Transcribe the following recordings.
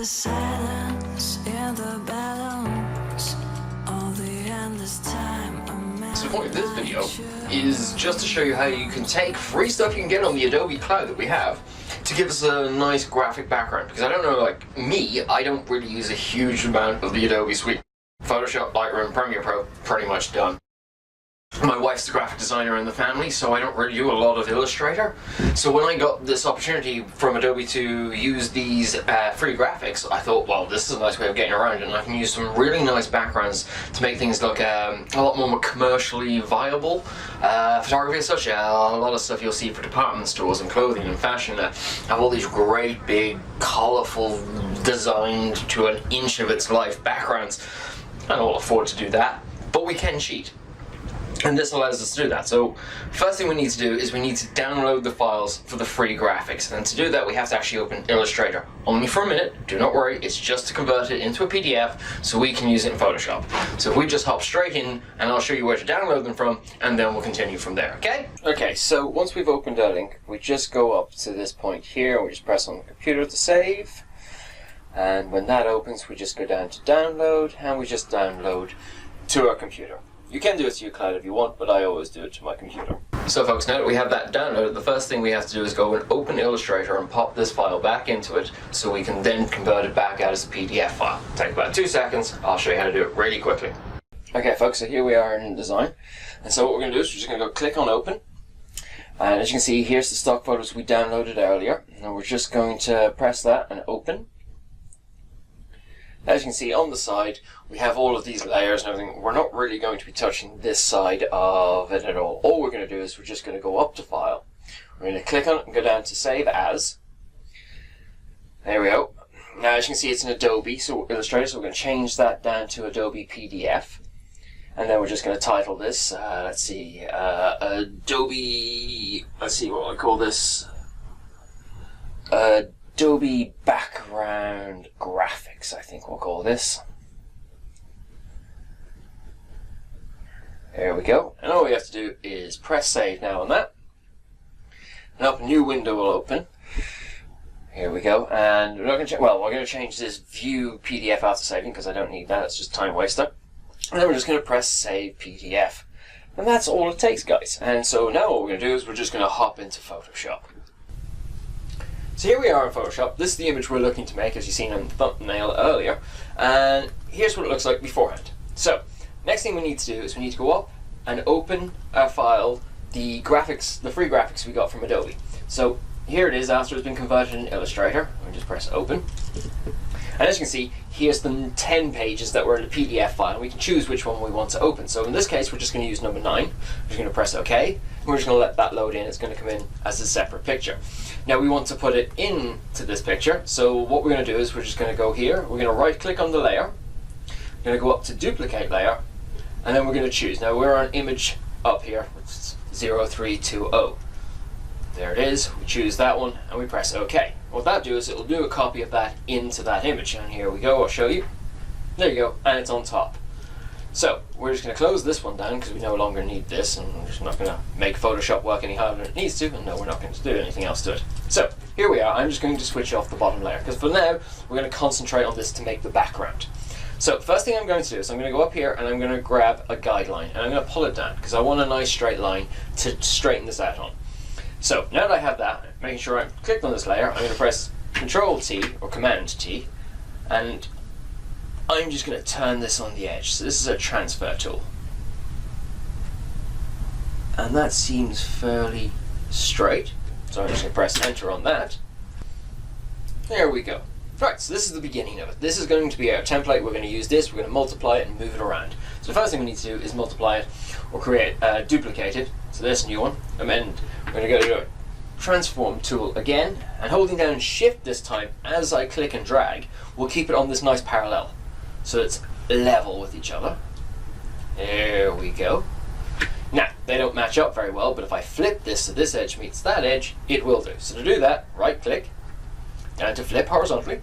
the silence, in the balance of the endless time. So the point of this video is just to show you how you can take free stuff you can get on the Adobe cloud that we have to give us a nice graphic background. Because I don't know, like me, I don't really use a huge amount of the Adobe suite. Photoshop, Lightroom, Premiere Pro, pretty much done. My wife's the graphic designer in the family, so I don't really do a lot of Illustrator. So when I got this opportunity from Adobe to use these free graphics, I thought, well, this is a nice way of getting around it, and I can use some really nice backgrounds to make things look a lot more commercially viable. Photography as such, a lot of stuff you'll see for department stores and clothing and fashion have all these great, big, colourful, designed to an inch of its life backgrounds. I don't afford to do that, but we can cheat. And this allows us to do that. So first thing we need to do is we need to download the files for the free graphics. And to do that, we have to actually open Illustrator. Only for a minute, do not worry, it's just to convert it into a PDF so we can use it in Photoshop. So if we just hop straight in, and I'll show you where to download them from, and then we'll continue from there, okay? Okay, so once we've opened our link, we just go up to this point here, and we just press on the computer to save. And when that opens, we just go down to download, and we just download to our computer. You can do it to your cloud if you want, but I always do it to my computer. So folks, now that we have that downloaded, the first thing we have to do is go and open Illustrator and pop this file back into it so we can then convert it back out as a PDF file. Take about 2 seconds, I'll show you how to do it really quickly. Okay folks, so here we are in InDesign. And so what we're going to do is we're just going to go click on open. And as you can see, here's the stock photos we downloaded earlier. And we're just going to press that and open. As you can see on the side, we have all of these layers and everything. We're not really going to be touching this side of it at all. All we're going to do is we're just going to go up to File. We're going to click on it and go down to Save As. There we go. Now as you can see, it's an Adobe Illustrator, so we're going to change that down to Adobe PDF. And then we're just going to title this, let's see, Adobe, let's see what I call this. Adobe Background Graphics, I think we'll call this. There we go. And all we have to do is press save now on that. And up a new window will open. Here we go. And we're not going to we're going to change this view PDF after saving because I don't need that. It's just time waster. And then we're just going to press save PDF. And that's all it takes, guys. And so now what we're going to do is we're just going to hop into Photoshop. So here we are in Photoshop. This is the image we're looking to make, as you've seen in the thumbnail earlier. And here's what it looks like beforehand. So, next thing we need to do is we need to go up and open our file, the graphics, the free graphics we got from Adobe. So here it is after it's been converted in Illustrator. We just press open. And as you can see, here's the 10 pages that were in the PDF file. We can choose which one we want to open. So in this case, we're just going to use number 9. We're just going to press OK. And we're just going to let that load in. It's going to come in as a separate picture. Now we want to put it into this picture. So what we're going to do is we're just going to go here. We're going to right click on the layer. We're going to go up to duplicate layer. And then we're going to choose. Now we're on image up here, which is 0320. There it is. We choose that one and we press OK. What that'll do is it'll do a copy of that into that image. And here we go. I'll show you. There you go. And it's on top. So we're just going to close this one down because we no longer need this, and we're just not going to make Photoshop work any harder than it needs to. And no, we're not going to do anything else to it. So here we are. I'm just going to switch off the bottom layer because for now we're going to concentrate on this to make the background. So first thing I'm going to do is I'm going to go up here and I'm going to grab a guideline and I'm going to pull it down because I want a nice straight line to straighten this out on. So now that I have that, making sure I've clicked on this layer, I'm going to press Control T or Command T, and I'm just going to turn this on the edge. So this is a transfer tool. And that seems fairly straight. So I'm just going to press Enter on that. There we go. Right, so this is the beginning of it. This is going to be our template. We're going to use this, we're going to multiply it and move it around. So the first thing we need to do is multiply it or create, duplicate it. So there's a new one. Amend. We're going to go to Transform tool again, and holding down Shift this time as I click and drag, we'll keep it on this nice parallel. So it's level with each other. There we go. Now, they don't match up very well, but if I flip this so this edge meets that edge, it will do. So to do that, right click, down to flip horizontally,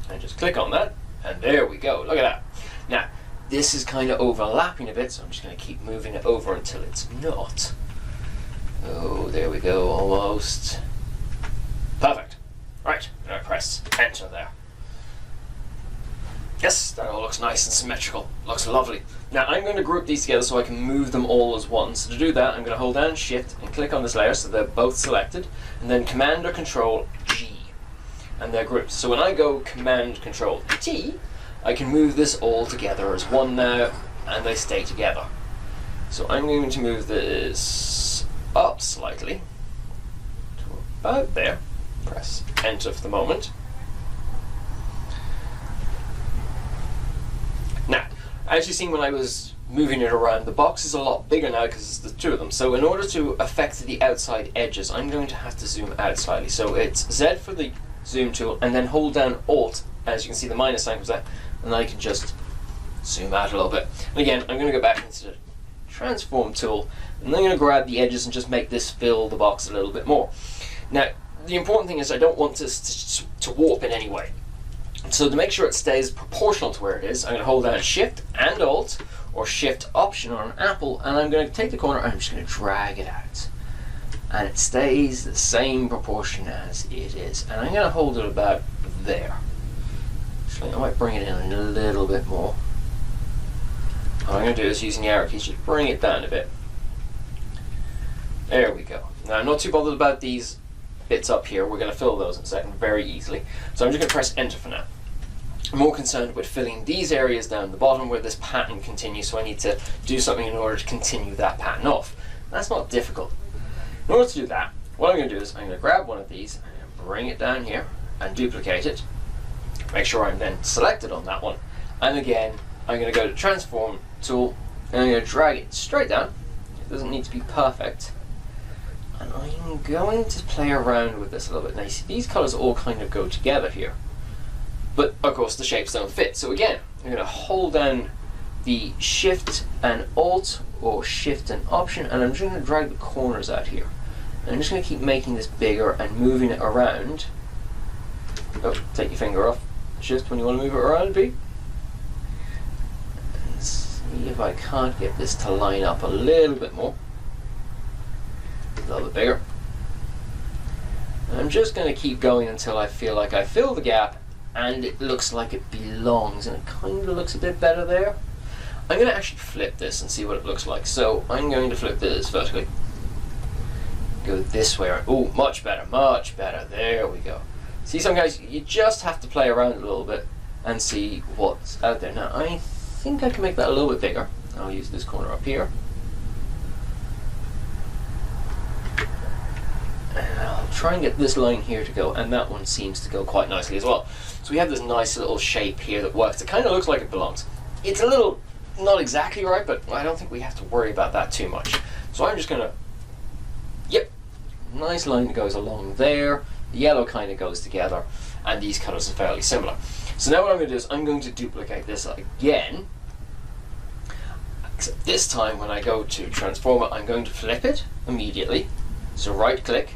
and just click on that, and there we go. Look at that. Now, this is kind of overlapping a bit, so I'm just going to keep moving it over until it's not. Oh, there we go, almost. Perfect. Right, and I press Enter there. Yes, that all looks nice and symmetrical. Looks lovely. Now I'm going to group these together so I can move them all as one. So to do that, I'm going to hold down Shift and click on this layer so they're both selected, and then Command or Control G, and they're grouped. So when I go Command Control T, I can move this all together as one now, and they stay together. So I'm going to move this up slightly to about there. Press Enter for the moment. Now, as you've seen when I was moving it around, the box is a lot bigger now because there's the two of them. So in order to affect the outside edges, I'm going to have to zoom out slightly. So it's Z for the zoom tool, and then hold down Alt. As you can see, the minus sign comes out, and I can just zoom out a little bit. And again, I'm going to go back into the Transform tool, and I'm going to grab the edges and just make this fill the box a little bit more. Now, the important thing is I don't want this to warp in any way. So to make sure it stays proportional to where it is, I'm going to hold down Shift and Alt, or Shift Option on an Apple, and I'm going to take the corner and I'm just going to drag it out. And it stays the same proportion as it is. And I'm going to hold it about there. Actually, I might bring it in a little bit more. What I'm going to do is, using the arrow keys, just bring it down a bit. There we go. Now I'm not too bothered about these bits up here. We're going to fill those in a second very easily. So I'm just going to press Enter for now. I'm more concerned with filling these areas down the bottom where this pattern continues, so I need to do something in order to continue that pattern off. That's not difficult. In order to do that, what I'm going to do is I'm going to grab one of these, and bring it down here and duplicate it. Make sure I'm then selected on that one. And again, I'm going to go to Transform tool, and I'm going to drag it straight down. It doesn't need to be perfect. And I'm going to play around with this a little bit. Now you see these colours all kind of go together here. But of course the shapes don't fit. So again, I'm going to hold down the Shift and Alt, or Shift and Option, and I'm just going to drag the corners out here. And I'm just going to keep making this bigger and moving it around. Oh, take your finger off. Shift when you want to move it around, B. And see if I can't get this to line up a little bit more. A little bit bigger. And I'm just going to keep going until I feel like I fill the gap and it looks like it belongs, and it kind of looks a bit better there. I'm going to actually flip this and see what it looks like. So I'm going to flip this vertically. Go this way. Oh, much better, much better. There we go. See, some guys, you just have to play around a little bit and see what's out there. Now, I think I can make that a little bit bigger. I'll use this corner up here. And I'll try and get this line here to go, and that one seems to go quite nicely as well. So we have this nice little shape here that works. It kind of looks like it belongs. It's a little, not exactly right, but I don't think we have to worry about that too much. So I'm just going to, yep, nice line that goes along there. The yellow kind of goes together, and these colours are fairly similar. So now what I'm going to do is I'm going to duplicate this again, except this time when I go to Transform it, I'm going to flip it immediately. So right click,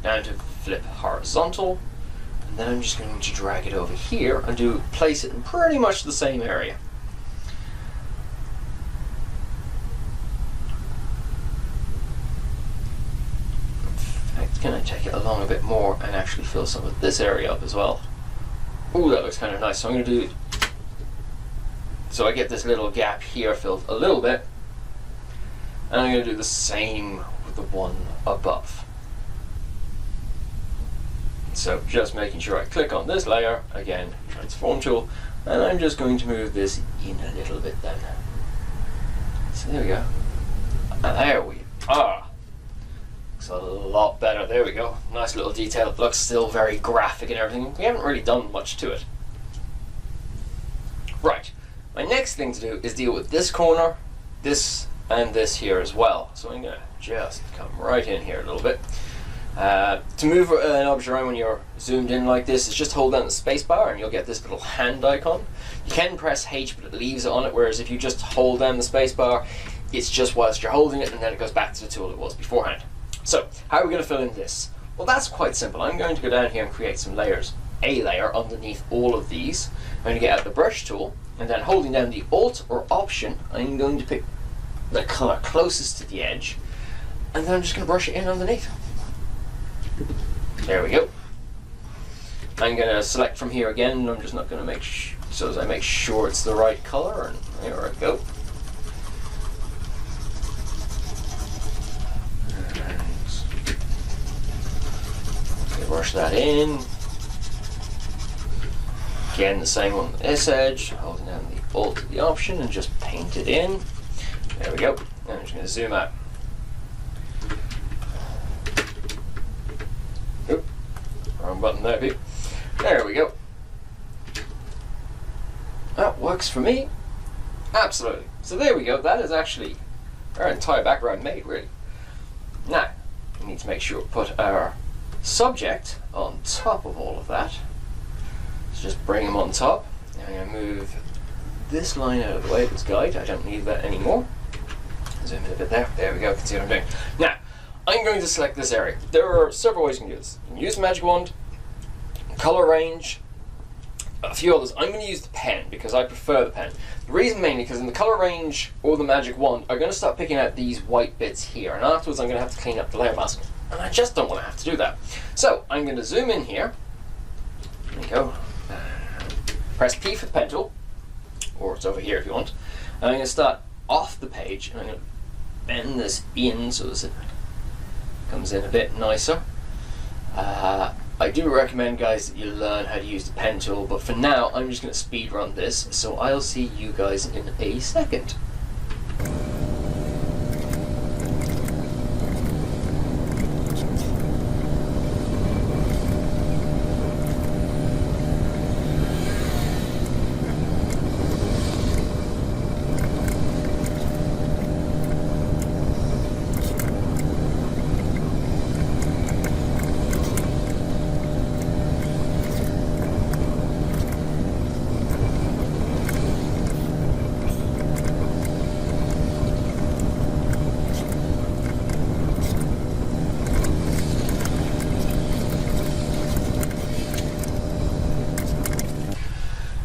down to flip horizontal, and then I'm just going to drag it over here and place it in pretty much the same area. Can I take it along a bit more and actually fill some of this area up as well? Ooh, that looks kind of nice. So I'm going to do, so I get this little gap here filled a little bit, and I'm going to do the same with the one above. So just making sure I click on this layer, again, Transform tool, and I'm just going to move this in a little bit then. So there we go. And there we are. A lot better. There we go. Nice little detail. It looks still very graphic and everything. We haven't really done much to it. Right. My next thing to do is deal with this corner, this, and this here as well. So I'm going to just come right in here a little bit. To move an object around when you're zoomed in like this is just hold down the space bar and you'll get this little hand icon. You can press H, but it leaves it on it, whereas if you just hold down the space bar, it's just whilst you're holding it, and then it goes back to the tool it was beforehand. So, how are we going to fill in this? Well, that's quite simple. I'm going to go down here and create some layers. A layer underneath all of these. I'm going to get out the brush tool, and then holding down the Alt or Option, I'm going to pick the colour closest to the edge, and then I'm just going to brush it in underneath. There we go. I'm going to select from here again, and I'm just not going to so as I make sure it's the right color, and there we go. And brush that in. Again, the same on this edge, holding down the Alt to the Option and just paint it in. There we go. I'm just going to zoom out. Oop, wrong button there, people. There we go. That works for me. Absolutely. So there we go. That is actually our entire background made, really. Now, we need to make sure we put our subject on top of all of that. So just bring him on top. Now I'm going to move this line out of the way, this guide. I don't need that anymore. Zoom in a bit there. There we go. You can see what I'm doing. Now, I'm going to select this area. There are several ways you can do this. You can use the magic wand, color range, a few others. I'm going to use the pen because I prefer the pen. The reason mainly because in the color range or the magic wand, I'm going to start picking out these white bits here, and afterwards I'm going to have to clean up the layer mask. And I just don't want to have to do that. So I'm going to zoom in here. There we go. Press P for the pen tool, or it's over here if you want. And I'm going to start off the page, and I'm going to bend this in so that it comes in a bit nicer. I do recommend, guys, that you learn how to use the pen tool, but for now I'm just going to speed run this, so I'll see you guys in a second.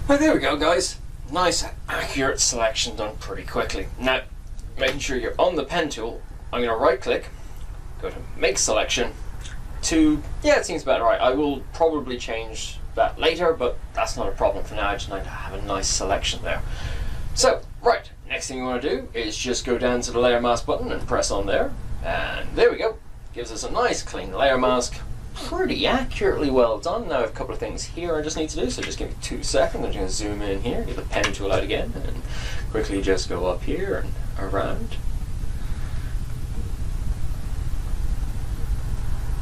Well, there we go, guys. Nice, accurate selection done pretty quickly. Now, making sure you're on the pen tool, I'm going to right click, go to Make Selection, to, yeah, it seems about right. I will probably change that later, but that's not a problem for now. I just need to have a nice selection there. So, right, next thing you want to do is just go down to the Layer Mask button and press on there, and there we go. Gives us a nice clean layer mask. Pretty accurately well done. Now I have a couple of things here I just need to do, so just give me 2 seconds. I'm just going to zoom in here, get the pen tool out again, and quickly just go up here and around.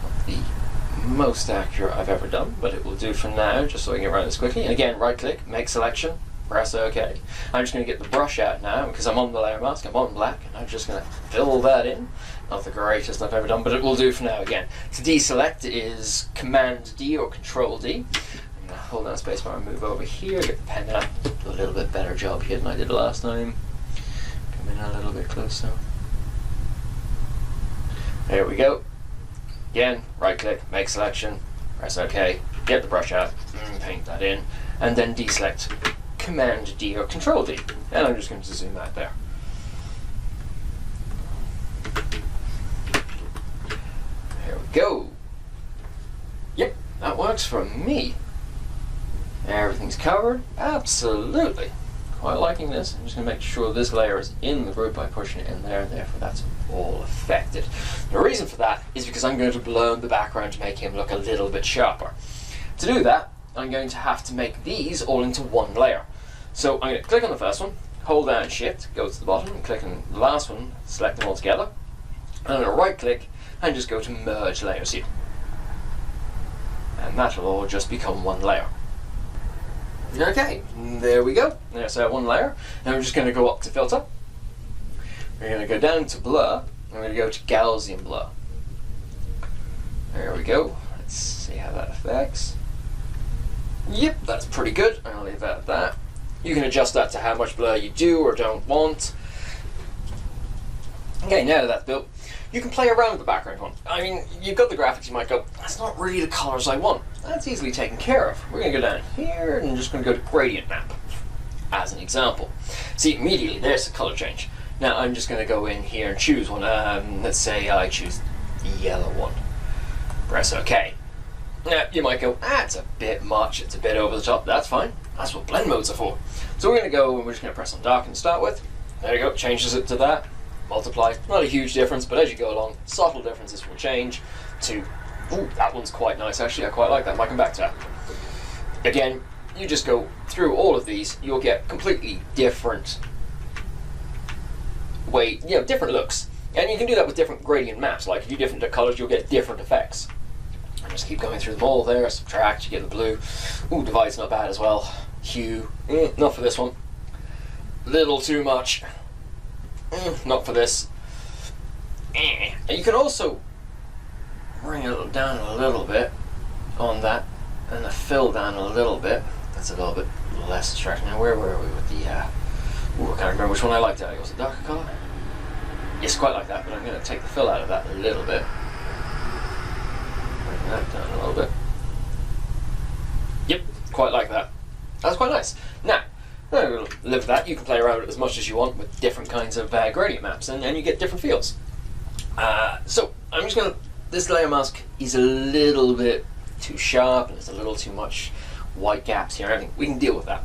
Not the most accurate I've ever done, but it will do for now, just so I can get around this quickly. And again, right click, make selection, press OK. I'm just going to get the brush out now, because I'm on the layer mask, I'm on black, and I'm just going to fill that in. Not the greatest I've ever done, but it will do for now again. To deselect is Command D or Control D. I'm going to hold down spacebar and move over here, get the pen out, do a little bit better job here than I did last time. Come in a little bit closer. There we go. Again, right click, make selection, press OK, get the brush out, paint that in, and then deselect Command D or Control D. And I'm just going to zoom out there. Go. Yep, that works for me. Everything's covered. Absolutely. Quite liking this. I'm just going to make sure this layer is in the group by pushing it in there, and therefore that's all affected. The reason for that is because I'm going to blur the background to make him look a little bit sharper. To do that, I'm going to have to make these all into one layer. So I'm going to click on the first one, hold down Shift, go to the bottom, and click on the last one, select them all together. And I'm going to right click and just go to Merge Layers here. And that'll all just become one layer. Okay, there we go. There's our one layer. Now we're just going to go up to Filter. We're going to go down to Blur. And we're going to go to Gaussian Blur. There we go. Let's see how that affects. Yep, that's pretty good. I'll leave that at that. You can adjust that to how much blur you do or don't want. Okay, now that that's built, you can play around with the background one. I mean, you've got the graphics, you might go, that's not really the colors I want. That's easily taken care of. We're going to go down here and just going to go to Gradient Map, as an example. See, immediately there's the color change. Now I'm just going to go in here and choose one. Let's say I choose the yellow one. Press OK. Now, you might go, it's a bit much, it's a bit over the top. That's fine. That's what blend modes are for. So we're going to go and we're just going to press on darken to start with. There you go, changes it to that. Multiply. Not a huge difference, but as you go along, subtle differences will change to, ooh, that one's quite nice actually. I quite like that. I might come back to that. Again, you just go through all of these, you'll get completely different different looks. And you can do that with different gradient maps. Like if you do different colors, you'll get different effects. And just keep going through them all there, subtract, you get the blue. Ooh, divide's not bad as well. Hue, not for this one. Little too much. Not for this. And you can also bring it down a little bit on that, and the fill down a little bit. That's a little bit less distracting. Now, where were we with the? I can't remember which one I liked. Was it darker color? Yes, quite like that. But I'm going to take the fill out of that a little bit. Bring that down a little bit. Yep, quite like that. That's quite nice. Now, we'll live with that. You can play around with it as much as you want with different kinds of gradient maps, and you get different feels. So I'm just going to. This layer mask is a little bit too sharp, and there's a little too much white gaps here and everything. We can deal with that.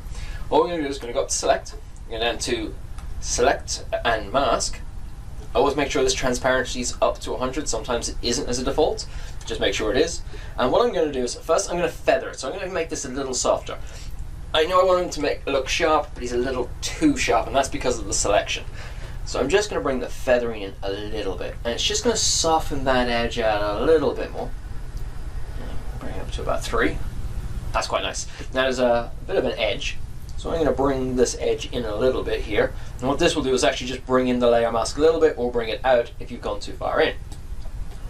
All we're going to do is going to go up to select, and then to select and mask. Always make sure this transparency is up to 100. Sometimes it isn't as a default. Just make sure it is. And what I'm going to do is, first I'm going to feather it. So I'm going to make this a little softer. I know I want him to look sharp, but he's a little too sharp, and that's because of the selection. So I'm just going to bring the feathering in a little bit, and it's just going to soften that edge out a little bit more. Bring it up to about 3. That's quite nice. Now there's a bit of an edge, so I'm going to bring this edge in a little bit here. And what this will do is actually just bring in the layer mask a little bit, or bring it out if you've gone too far in.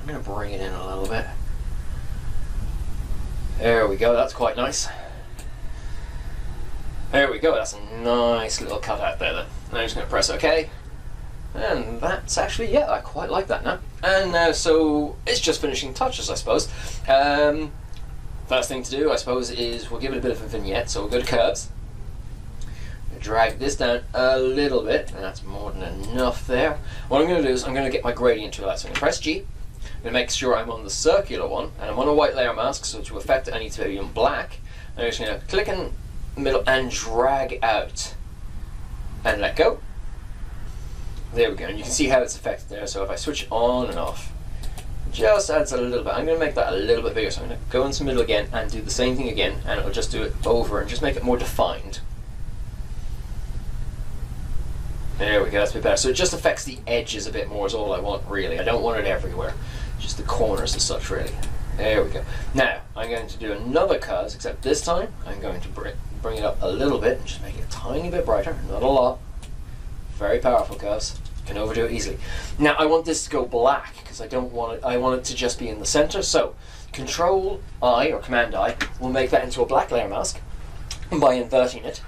I'm going to bring it in a little bit. There we go, that's quite nice. There we go, that's a nice little cut out there then. Now I'm just going to press OK. And that's actually, yeah, I quite like that now. And now, so it's just finishing touches, I suppose. First thing to do, I suppose, is we'll give it a bit of a vignette. So we'll go to curves. Drag this down a little bit, and that's more than enough there. What I'm going to do is I'm going to get my gradient tool out. So I'm going to press G. I'm going to make sure I'm on the circular one, and I'm on a white layer mask, so to affect it I need to be on black. I'm just going to click in the middle and drag out, and let go. There we go, and you can see how it's affected there. So if I switch on and off, just adds a little bit. I'm going to make that a little bit bigger, so I'm going to go into the middle again and do the same thing again, and it'll just do it over and just make it more defined. There we go, that's a bit better. So it just affects the edges a bit more is all I want, really. I don't want it everywhere, just the corners and such, really. There we go. Now, I'm going to do another curves, except this time I'm going to bring it up a little bit and just make it a tiny bit brighter, not a lot. Very powerful curves. Can overdo it easily. Now I want this to go black because I don't want it. I want it to just be in the center. So Control I or Command I will make that into a black layer mask by inverting it.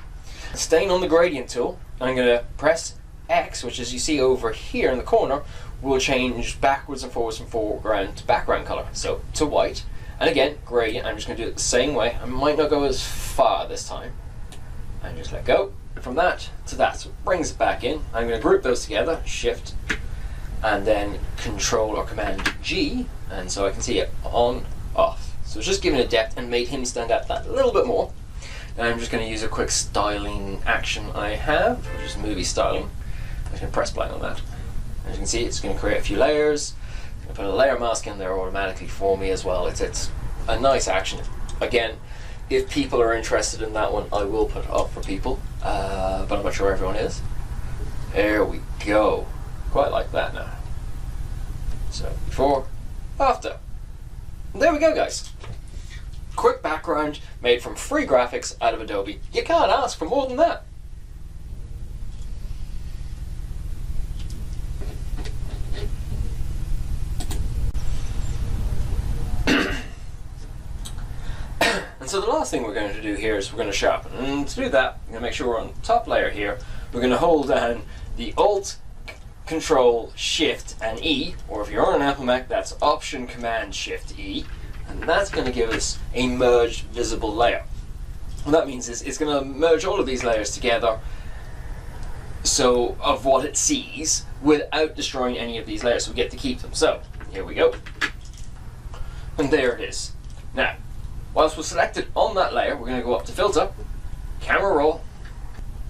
Staying on the gradient tool, I'm going to press X, which as you see over here in the corner, will change backwards and forwards from foreground to background color. So to white, and again gradient. I'm just going to do it the same way. I might not go as far this time. And just let go. From that to that, so it brings it back in. I'm going to group those together, Shift, and then Control or Command G, and so I can see it on, off. So it's just giving it depth and made him stand out that little bit more. And I'm just going to use a quick styling action I have, which is movie styling. I'm just going to press play on that. As you can see, it's going to create a few layers. I'm going to put a layer mask in there automatically for me as well. It's a nice action. Again, if people are interested in that one, I will put it up for people, but I'm not sure everyone is. There we go. Quite like that now. So, before, after. There we go, guys. Quick background made from free graphics out of Adobe. You can't ask for more than that. And so the last thing we're going to do here is we're going to sharpen. And to do that, we're going to make sure we're on the top layer here. We're going to hold down the Alt, Control, Shift, and E, or if you're on an Apple Mac, that's Option, Command, Shift, E. And that's going to give us a merged visible layer. What that means is it's going to merge all of these layers together so of what it sees without destroying any of these layers, so we get to keep them. So here we go. And there it is. Now, Whilst we're selected on that layer, we're going to go up to Filter, Camera Raw.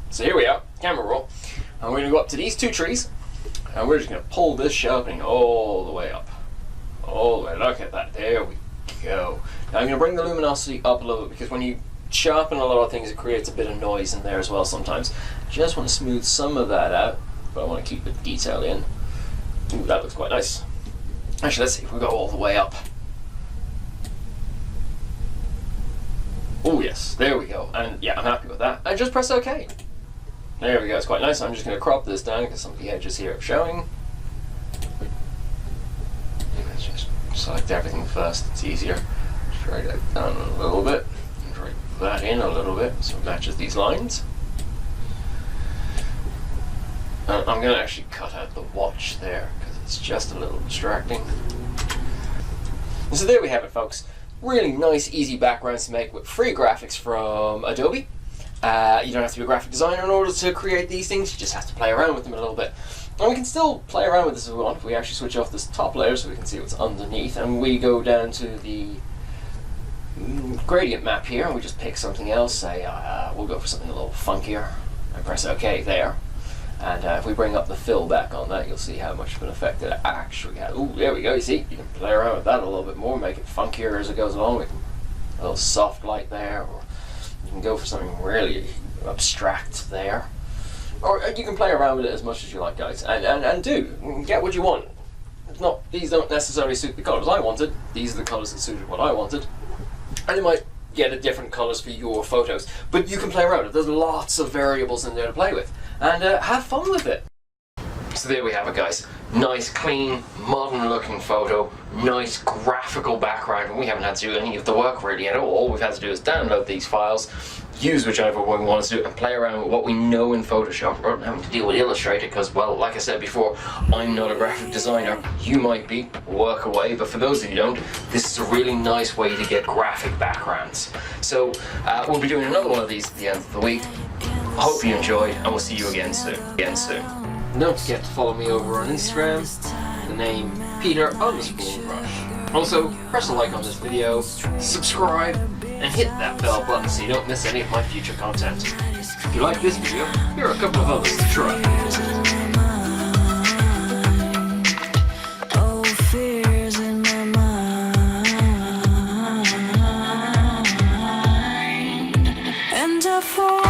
So here we are, Camera Raw. And we're going to go up to these two trees, and we're just going to pull this sharpening all the way up. All the way, look at that, there we go. Now I'm going to bring the luminosity up a little bit, because when you sharpen a lot of things, it creates a bit of noise in there as well sometimes. Just want to smooth some of that out, but I want to keep the detail in. Ooh, that looks quite nice. Actually, let's see if we go all the way up. Oh yes, there we go. And yeah, I'm happy with that. And just press OK. There we go, it's quite nice. I'm just going to crop this down because some of the edges here are showing. Let's just select everything first, it's easier. Drag that down a little bit, and drag that in a little bit so it matches these lines. And I'm going to actually cut out the watch there because it's just a little distracting. And so there we have it, folks. Really nice, easy backgrounds to make with free graphics from Adobe. You don't have to be a graphic designer in order to create these things, you just have to play around with them a little bit. And we can still play around with this if we want. If we actually switch off this top layer so we can see what's underneath, and we go down to the gradient map here, and we just pick something else, say we'll go for something a little funkier, and press OK there. And if we bring up the fill back on that, you'll see how much of an effect it actually has. Ooh, there we go, you see, you can play around with that a little bit more, make it funkier as it goes along. With a little soft light there, or you can go for something really abstract there. Or you can play around with it as much as you like, guys, and do get what you want. It's not, these don't necessarily suit the colours I wanted. These are the colours that suited what I wanted, and you might get a different colours for your photos. But you can play around with it. There's lots of variables in there to play with, and have fun with it. So there we have it, guys. Nice, clean, modern-looking photo. Nice graphical background. And we haven't had to do any of the work really at all. All we've had to do is download these files, use whichever one we want to do, and play around with what we know in Photoshop, rather than having to deal with Illustrator, because, well, like I said before, I'm not a graphic designer. You might be, work away, but for those of you who don't, this is a really nice way to get graphic backgrounds. So we'll be doing another one of these at the end of the week. Hope you enjoyed, and we'll see you again soon. Don't forget to follow me over on Instagram, the name Peter_Rush. Also, press a like on this video, subscribe, and hit that bell button so you don't miss any of my future content. If you like this video, here are a couple of others to try. Oh, fears in my mind, and I fall.